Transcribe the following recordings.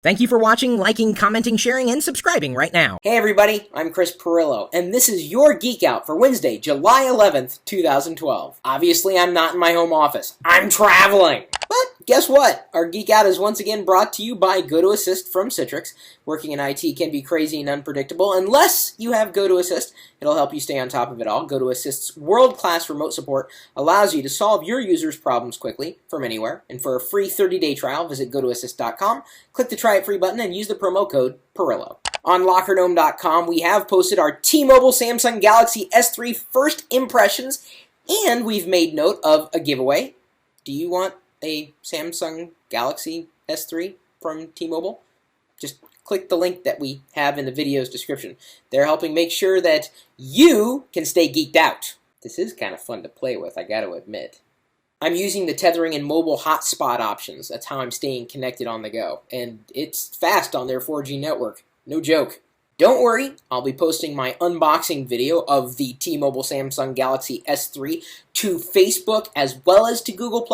Thank you for watching, liking, commenting, sharing, and subscribing right now. Hey everybody, I'm Chris Pirillo, and this is your Geek Out for Wednesday, July 11th, 2012. Obviously, I'm not in my home office. I'm traveling! But guess what? Our Geek Out is once again brought to you by GotoAssist from Citrix. Working in IT can be crazy and unpredictable. Unless you have GotoAssist, it'll help you stay on top of it all. GotoAssist's world-class remote support allows you to solve your users' problems quickly from anywhere. And for a free 30-day trial, visit GotoAssist.com, click the Try It Free button, and use the promo code Pirillo. On LockerGnome.com, we have posted our T-Mobile Samsung Galaxy S3 first impressions, and we've made note of a giveaway. Do you want a Samsung Galaxy S3 from T-Mobile? Just click the link that we have in the video's description. They're helping make sure that you can stay geeked out. This is kind of fun to play with, I gotta admit. I'm using the tethering and mobile hotspot options. That's how I'm staying connected on the go. And it's fast on their 4G network. No joke. Don't worry, I'll be posting my unboxing video of the T-Mobile Samsung Galaxy S3 to Facebook as well as to Google+,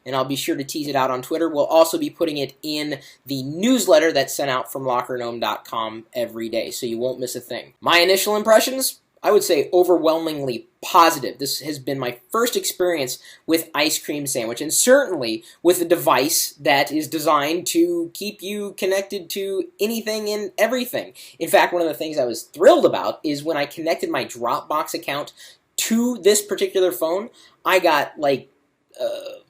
and I'll be sure to tease it out on Twitter. We'll also be putting it in the newsletter that's sent out from LockerGnome.com every day, so you won't miss a thing. My initial impressions? I would say overwhelmingly positive. This has been my first experience with Ice Cream Sandwich, and certainly with a device that is designed to keep you connected to anything and everything. In fact, one of the things I was thrilled about is when I connected my Dropbox account to this particular phone, I got like,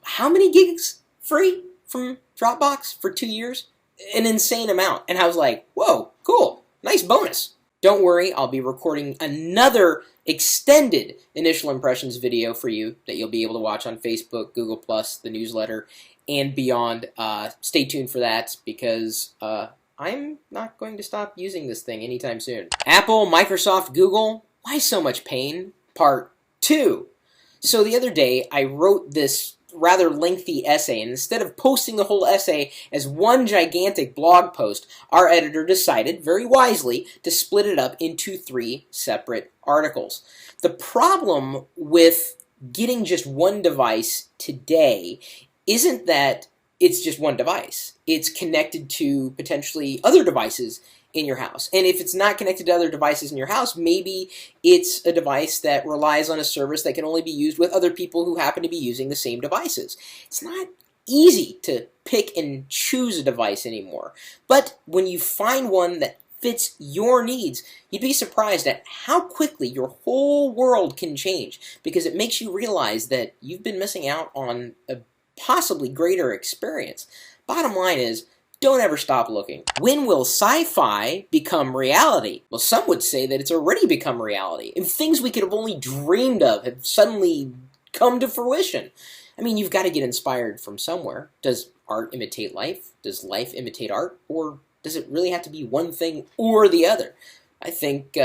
how many gigs free from Dropbox for 2 years? An insane amount. And I was like, whoa, cool, nice bonus. Don't worry, I'll be recording another extended initial impressions video for you that you'll be able to watch on Facebook, Google+, the newsletter, and beyond. Stay tuned for that because I'm not going to stop using this thing anytime soon. Apple, Microsoft, Google, why so much pain? Part 2. So the other day, I wrote this rather lengthy essay, and instead of posting the whole essay as one gigantic blog post, our editor decided, very wisely, to split it up into 3 separate articles. The problem with getting just one device today isn't that it's just one device. It's connected to potentially other devices in your house. And if it's not connected to other devices in your house, maybe it's a device that relies on a service that can only be used with other people who happen to be using the same devices. It's not easy to pick and choose a device anymore. But when you find one that fits your needs, you'd be surprised at how quickly your whole world can change, because it makes you realize that you've been missing out on a possibly greater experience. Bottom line is, don't ever stop looking. When will sci-fi become reality? Well, some would say that it's already become reality, and things we could have only dreamed of have suddenly come to fruition. I mean, you've got to get inspired from somewhere. Does art imitate life? Does life imitate art? Or does it really have to be one thing or the other? I think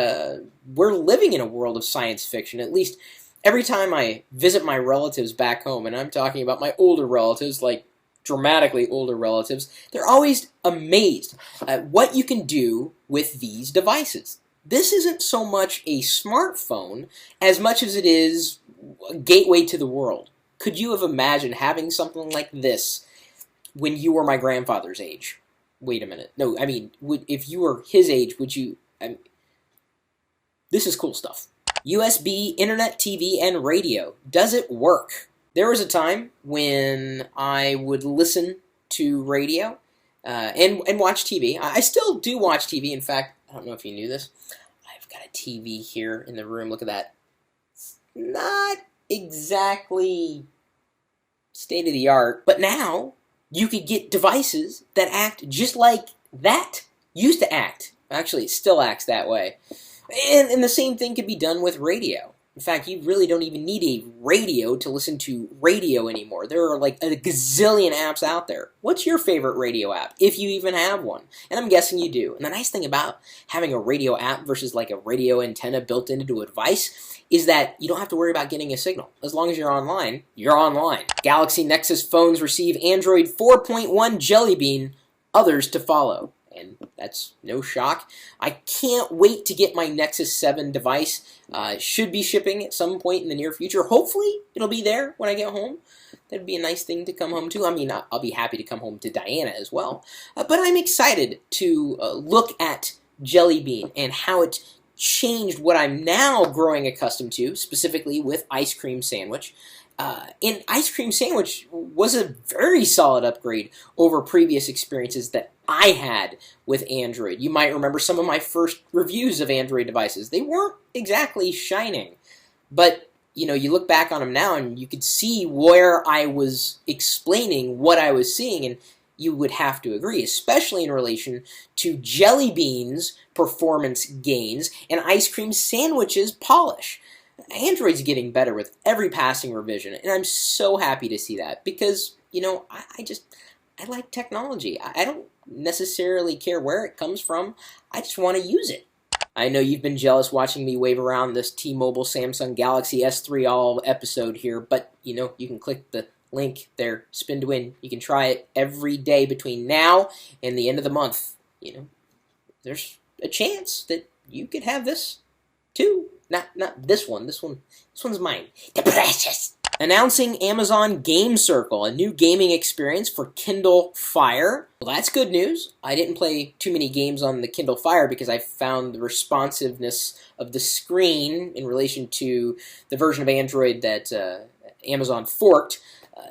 we're living in a world of science fiction. At least every time I visit my relatives back home, and I'm talking about my older relatives, like dramatically older relatives, they're always amazed at what you can do with these devices. This isn't so much a smartphone as much as it is a gateway to the world. Could you have imagined having something like this when you were my grandfather's age? Wait a minute. No, I mean, if you were his age, would you... this is cool stuff. USB, internet, TV, and radio. Does it work? There was a time when I would listen to radio and watch TV. I still do watch TV. In fact, I don't know if you knew this. I've got a TV here in the room. Look at that. Not exactly state-of-the-art, but now you could get devices that act just like that used to act. Actually, it still acts that way. And the same thing could be done with radio. In fact, you really don't even need a radio to listen to radio anymore. There are like a gazillion apps out there. What's your favorite radio app, if you even have one? And I'm guessing you do. And the nice thing about having a radio app versus like a radio antenna built into a device is that you don't have to worry about getting a signal. As long as you're online, you're online. Galaxy Nexus phones receive Android 4.1 Jelly Bean, others to follow. And that's no shock. I can't wait to get my Nexus 7 device. Should be shipping at some point in the near future. Hopefully, it'll be there when I get home. That'd be a nice thing to come home to. I mean, I'll be happy to come home to Diana as well. But I'm excited to look at Jelly Bean and how it changed what I'm now growing accustomed to, specifically with Ice Cream Sandwich. And Ice Cream Sandwich was a very solid upgrade over previous experiences that I had with Android. You might remember some of my first reviews of Android devices. They weren't exactly shining, but you look back on them now and you could see where I was explaining what I was seeing, and you would have to agree, especially in relation to Jelly Bean's performance gains and Ice Cream Sandwich's polish. Android's getting better with every passing revision, and I'm so happy to see that because, I like technology. I don't necessarily care where it comes from. I just want to use it. I know you've been jealous watching me wave around this T-Mobile Samsung Galaxy S3 all episode here, but, you can click the link there, spin to win. You can try it every day between now and the end of the month. There's a chance that you could have this too. Not this one. This one's mine. The precious. Announcing Amazon Game Circle, a new gaming experience for Kindle Fire. Well, that's good news. I didn't play too many games on the Kindle Fire because I found the responsiveness of the screen in relation to the version of Android that Amazon forked.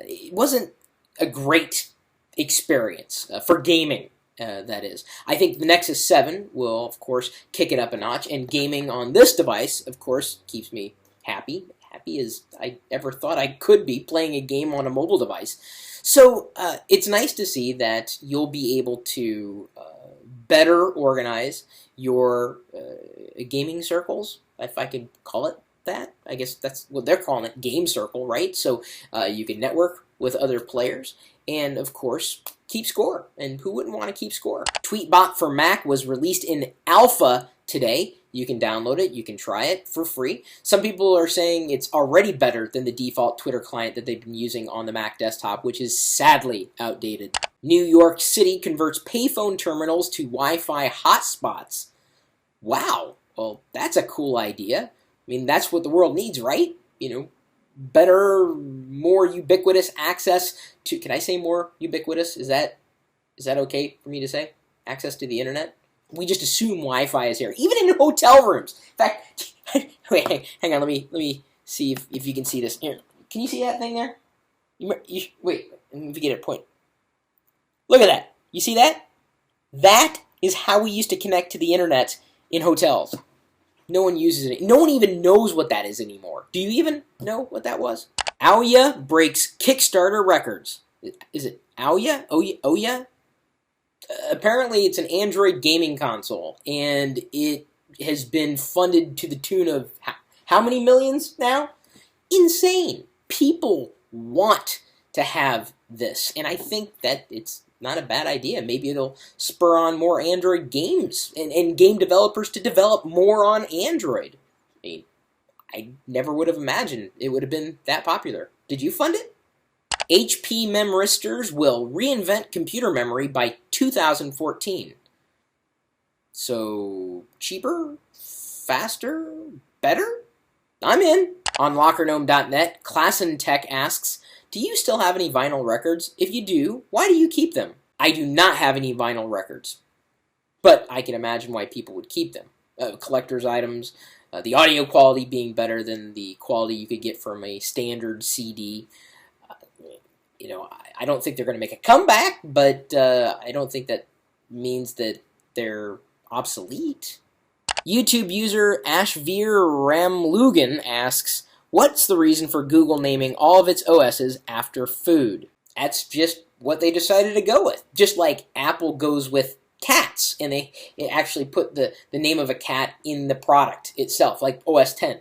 It wasn't a great experience for gaming. That is. I think the Nexus 7 will, of course, kick it up a notch, and gaming on this device, of course, keeps me happy. Happy as I ever thought I could be playing a game on a mobile device. So it's nice to see that you'll be able to better organize your gaming circles, if I could call it that. I guess that's what they're calling it, Game Circle, right? So you can network with other players, and of course, keep score. And who wouldn't want to keep score? Tweetbot for Mac was released in alpha today. You can download it. You can try it for free. Some people are saying it's already better than the default Twitter client that they've been using on the Mac desktop, which is sadly outdated. New York City converts payphone terminals to Wi-Fi hotspots. Wow. Well, that's a cool idea. I mean, that's what the world needs, right? Better, more ubiquitous access to, can I say more ubiquitous? Is that okay for me to say? Access to the internet? We just assume Wi-Fi is here, even in hotel rooms. In fact, wait, hang on, let me see if you can see this. Here, can you see that thing there? Wait, let me get a point. Look at that. You see that? That is how we used to connect to the internet in hotels. No one uses it. No one even knows what that is anymore. Do you even know what that was? Ouya breaks Kickstarter records. Is it Ouya? Ouya? Apparently, it's an Android gaming console, and it has been funded to the tune of how many millions now? Insane. People want to have this, and I think that it's not a bad idea. Maybe it'll spur on more Android games and game developers to develop more on Android. I never would have imagined it would have been that popular. Did you fund it? HP Memristors will reinvent computer memory by 2014. So, cheaper? Faster? Better? I'm in. On LockerGnome.net, ClaassenTech asks, do you still have any vinyl records? If you do, why do you keep them? I do not have any vinyl records, but I can imagine why people would keep them. Collector's items, the audio quality being better than the quality you could get from a standard CD. I don't think they're going to make a comeback, but I don't think that means that they're obsolete. YouTube user Ashveer Ramlugan asks, what's the reason for Google naming all of its OSes after food? That's just what they decided to go with. Just like Apple goes with cats, and they actually put the name of a cat in the product itself, like OS X.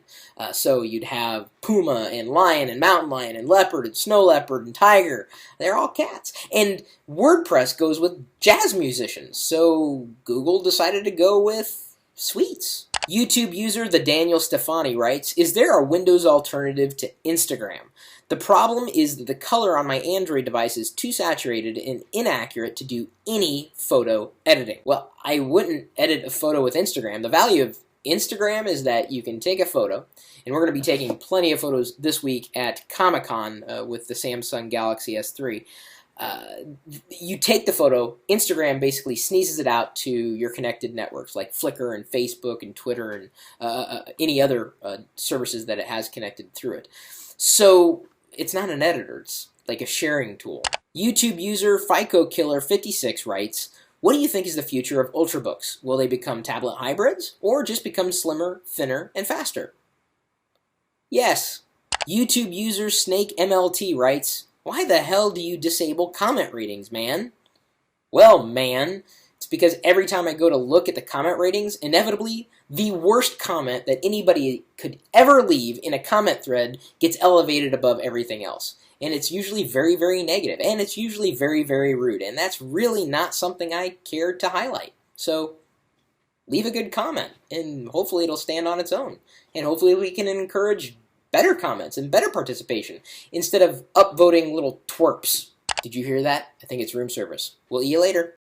So you'd have puma and lion and mountain lion and leopard and snow leopard and tiger. They're all cats. And WordPress goes with jazz musicians, so Google decided to go with sweets. YouTube user thedanielstefani writes, is there a Windows alternative to Instagram? The problem is that the color on my Android device is too saturated and inaccurate to do any photo editing. Well, I wouldn't edit a photo with Instagram. The value of Instagram is that you can take a photo, and we're going to be taking plenty of photos this week at Comic-Con with the Samsung Galaxy S3. You take the photo, Instagram basically sneezes it out to your connected networks like Flickr and Facebook and Twitter and any other services that it has connected through it. So it's not an editor, it's like a sharing tool. YouTube user FICO Killer 56 writes, what do you think is the future of Ultrabooks? Will they become tablet hybrids, or just become slimmer, thinner, and faster? Yes. YouTube user Snake MLT writes, why the hell do you disable comment ratings, man? Well, man, it's because every time I go to look at the comment ratings, inevitably, the worst comment that anybody could ever leave in a comment thread gets elevated above everything else. And it's usually very, very negative, and it's usually very, very rude, and that's really not something I care to highlight. So, leave a good comment, and hopefully it'll stand on its own. And hopefully we can encourage better comments and better participation, instead of upvoting little twerps. Did you hear that? I think it's room service. We'll see you later.